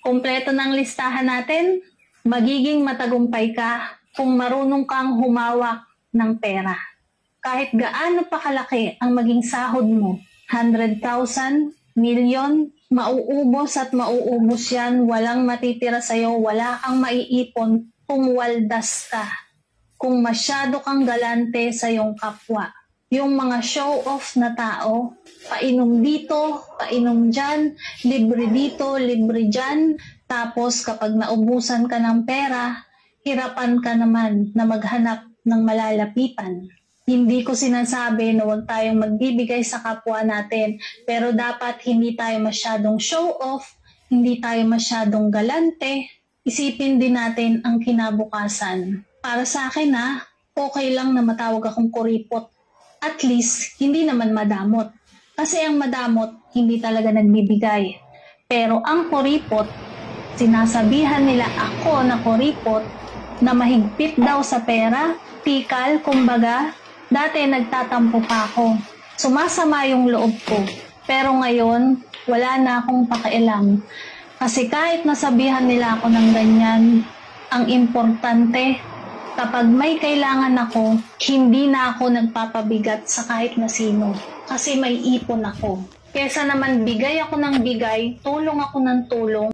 Kumpleto ng listahan natin, magiging matagumpay ka kung marunong kang humawak ng pera. Kahit gaano pa kalaki ang maging sahod mo, 100,000, milyon, mauubos at mauubos yan, walang matitira sa'yo, wala kang maiipon kung waldas ka, kung masyado kang galante sa iyong kapwa. Yung mga show-off na tao, painom dito, painom dyan, libre dito, libre dyan, tapos kapag naubusan ka ng pera, hirapan ka naman na maghanap ng malalapitan. Hindi ko sinasabi na huwag tayong magbibigay sa kapwa natin, pero dapat hindi tayo masyadong show-off, hindi tayo masyadong galante. Isipin din natin ang kinabukasan. Para sa akin okay lang na matawag akong kuripot. At least, hindi naman madamot. Kasi ang madamot, hindi talaga nagbibigay. Pero ang kuripot, sinasabihan nila ako na kuripot, na mahigpit daw sa pera, tikal, kumbaga, dati nagtatampo pa ako. Sumasama yung loob ko. Pero ngayon, wala na akong pakialam. Kasi kahit nasabihan nila ako ng ganyan, ang importante, kapag may kailangan ako, hindi na ako nagpapabigat sa kahit na sino. Kasi may ipon ako. Kesa naman bigay ako ng bigay, tulong ako ng tulong,